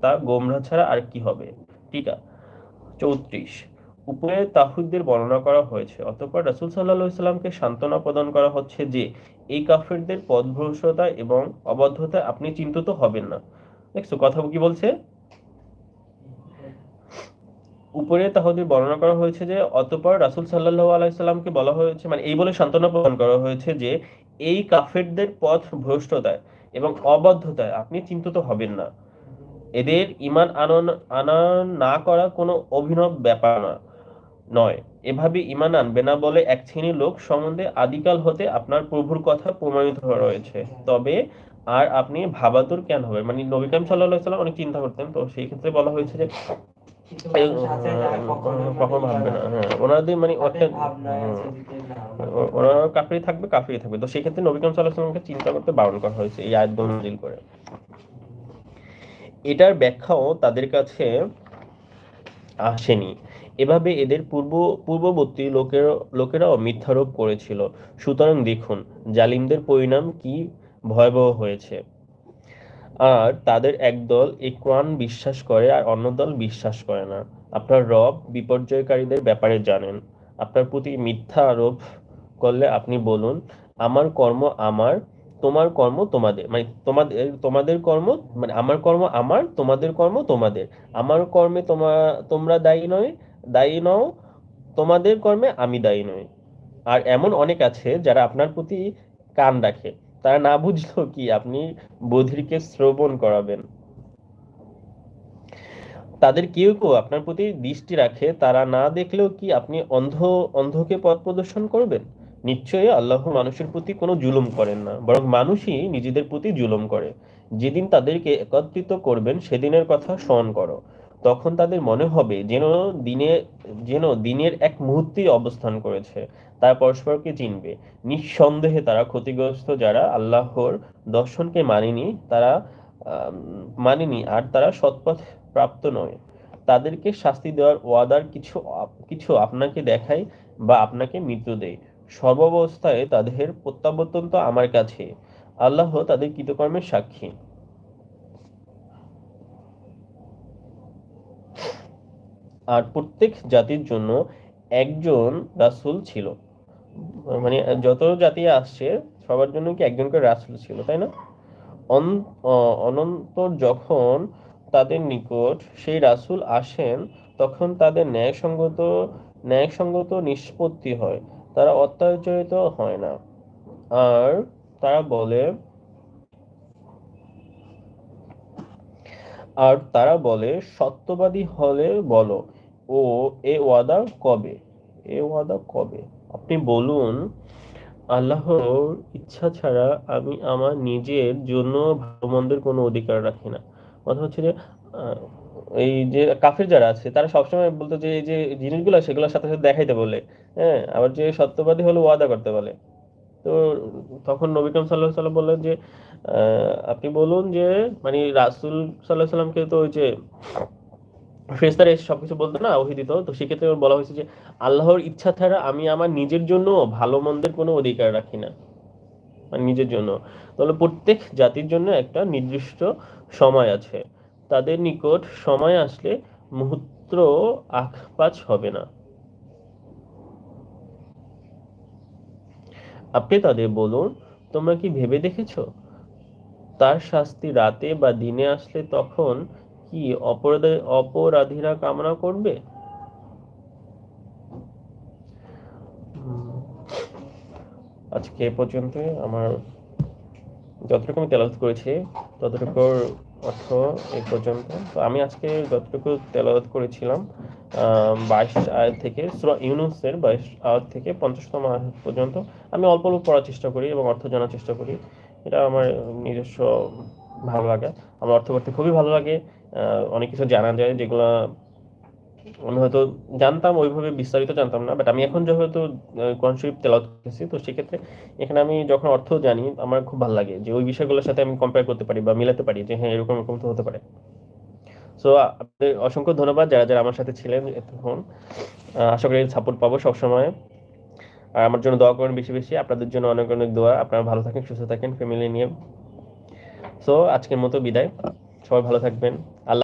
তা গোমরা ছাড়া আর কি হবে। ঠিক আছে। 34 উপরে তাহুদদের বর্ণনা করা হয়েছে, অতঃপর রাসূল সাল্লাল্লাহু আলাইহি সাল্লামকে সান্ত্বনা প্রদান করা হচ্ছে যে এই কাফেরদের পথভ্রষ্টতা এবং অবাধ্যতায় আপনি চিন্তিত হবেন না। দেখছো কথা কি বলছে? উপরে তাহুদের বর্ণনা করা হয়েছে যে অতঃপর রাসূল সাল্লাল্লাহু আলাইহি সাল্লামকে বলা হয়েছে, মানে এই বলে সান্ত্বনা প্রদান করা হয়েছে যে এই কাফেরদের পথ ভ্রষ্টতায় এবং অবাধ্যতায় আপনি চিন্তিত হবেন না। এদের ঈমান আনা না করা কোনো অভিনব ব্যাপার নয়। এভাবে ঈমান আনবে না বলে এক শ্রেণীর লোক সম্বন্ধে আদিকাল হতে আপনার প্রভুর কথা প্রমাণিত রয়েছে। তবে আর আপনি ভাবাতুর কেন হবে, মানে নবী করিম সাল্লাল্লাহু আলাইহি ওয়াসাল্লাম অনেক চিন্তা করতেন, তো সেই ক্ষেত্রে বলা হয়েছে যে কখনো ভাববে না। হ্যাঁ, ওনাদের মানে ওরা কাফিরই থাকবে, কাফিরই থাকবে। তো সেই ক্ষেত্রে নবী করিম সাল্লাল্লাহু আলাইহি ওয়াসাল্লামকে চিন্তা করতে বারণ করা হয়েছে এই আয়াতগুলো নাযিল করে। এটার ব্যাখ্যাও তাদের কাছে আসেনি। এভাবে এদের পূর্ববর্তী লোকেরাও মিথ্যারোপ করেছিল। সুতরাং দেখুন জালিমদের পরিণাম কি ভয়াবহ হয়েছে। আর তাদের একদল এই কোরআন বিশ্বাস করে আর অন্য দল বিশ্বাস করে না। আপনার রব বিপর্যয়কারীদের ব্যাপারে জানেন। আপনার প্রতি মিথ্যা আরোপ করলে আপনি বলুন আমার কর্ম আমার, তোমার কর্ম তোমাদের, মানে তোমাদের কর্ম, মানে আমার কর্ম আমার, তোমাদের কর্ম তোমাদের। আমার কর্মে তোমরা দায়ী নও, তোমাদের কর্মে আমি দায়ী নই। আর এমন অনেক আছে যারা আপনার প্রতি কান রাখে, তারা না বুঝলেও কি আপনি বধিরকে শ্রবণ করাবেন। তাদের কেউ কেউ আপনার প্রতি দৃষ্টি রাখে, তারা না দেখলেও কি আপনি অন্ধকে পথ প্রদর্শন করবেন। নিশ্চয়ই আল্লাহ মানুষের প্রতি কোনো জুলুম করেন না, বরং মানুষই নিজেদের প্রতি জুলুম করে। যেদিন তাদেরকে একত্রিত করবেন সেদিনের কথা স্মরণ করো। তখন তাদের মনে হবে দিনে দিনের এক মুহূর্তেই অবস্থান করেছে। তারা পরস্পরকে চিনবে। নিঃসন্দেহে তারা ক্ষতিগ্রস্ত যারা আল্লাহর দর্শনকে মানেনি আর তারা সৎপথ প্রাপ্ত নয়। তাদেরকে শাস্তি দেওয়ার ওয়াদার কিছু কিছু আপনাকে দেখায় বা আপনাকে মৃত্যু দেয়। সর্বাবস্থায় তাদের প্রত্যাবর্তন তো আমার কাছে। আল্লাহ তাদের কৃতকর্মের সাক্ষী। আর প্রত্যেক জাতির জন্য একজন রাসূল ছিল, মানে যত জাতি আসছে সবার জন্য কি একজন করে রাসূল ছিল, তাই না? অনন্তর যখন তাদের নিকট সেই রাসূল আসেন তখন তাদের ন্যায়সঙ্গত নিষ্পত্তি হয়। তারা অত্যাচারিত হয় না। আর তারা বলে সত্যবাদী হলে বলো, ও এ ওয়াদা কবে, আপনি বলুন আল্লাহর ইচ্ছা ছাড়া আমি আমার নিজের জন্য ভালো মন্দের কোনো অধিকার রাখি না। কথা হচ্ছে যে আহ, এই যে কাফির যারা আছে তারা সবসময় বলতো যে এই যে জিনিসগুলো সেগুলোর সাথে সাথে দেখাইতে বলে। হ্যাঁ, আবার যে সত্যবাদী হলে ওয়াদা করতে বলে। তো তখন নবী করিম সাল্লাল্লাহু আলাইহি ওয়াসাল্লাম বললেন যে আপনি বলুন যে, মানে রাসূল সাল্লাল্লাহু আলাইহি ওয়াসাল্লামকে তো ওই যে ফেরেশতারা এসে সবকিছু বলতো না, ওহী দিত, তো সেক্ষেত্রে বলা হয়েছে যে আল্লাহর ইচ্ছা ছাড়া আমি আমার নিজের জন্য ভালো মন্দের কোনো অধিকার রাখি না, মানে নিজের জন্য। তাহলে প্রত্যেক জাতির জন্য একটা নির্দিষ্ট সময় আছে। তাদের নিকট সময় আসলে মুহূর্ত আঁখপাচ হবে না। আপনি তাদের বলুন তোমরা কি ভেবে দেখেছো তার শাস্তি রাতে বা দিনে আসলে তখন কি অপরাধীরা কামনা করবে। আজকে এ পর্যন্তই। আমার যতটুকু আমি তেলাওয়াত করেছি ততটুকুর অর্থ এই পর্যন্ত। তো আমি আজকে যতটুকু তেলাওয়াত করেছিলাম 22 আয়াত থেকে, সূরা ইউনূসের 22 আয়াত থেকে 50তম আয়াত পর্যন্ত আমি অল্প অল্প পড়ার চেষ্টা করি এবং অর্থ জানার চেষ্টা করি। এটা আমার নিজস্ব ভালো লাগে। আমার অর্থ করতে খুবই ভালো লাগে। অনেক কিছু জানা যায় যেগুলা আমি হয়তো জানতাম, ওইভাবে বিস্তারিত জানতাম না, বাট আমি এখন যেহেতু কোরআন শরীফ তেলাওয়াত করতেছি, তো সেক্ষেত্রে এখানে আমি যখন অর্থ জানি আমার খুব ভালো লাগে যে ওই বিষয়গুলোর সাথে আমি কম্পেয়ার করতে পারি বা মিলাতে পারি যে হ্যাঁ এরকম এরকম তো হতে পারে। সো আপনাদের অসংখ্য ধন্যবাদ যারা যারা আমার সাথে ছিলেন এতক্ষণ। আশা করি সাপোর্ট পাবো সবসময়। আর আমার জন্য দোয়া করেন বেশি বেশি। আপনাদের জন্য অনেক অনেক দোয়া। আপনারা ভালো থাকেন, সুস্থ থাকেন ফ্যামিলি নিয়ে। সো আজকের মতো বিদায়। সবাই ভালো থাকবেন। আল্লাহ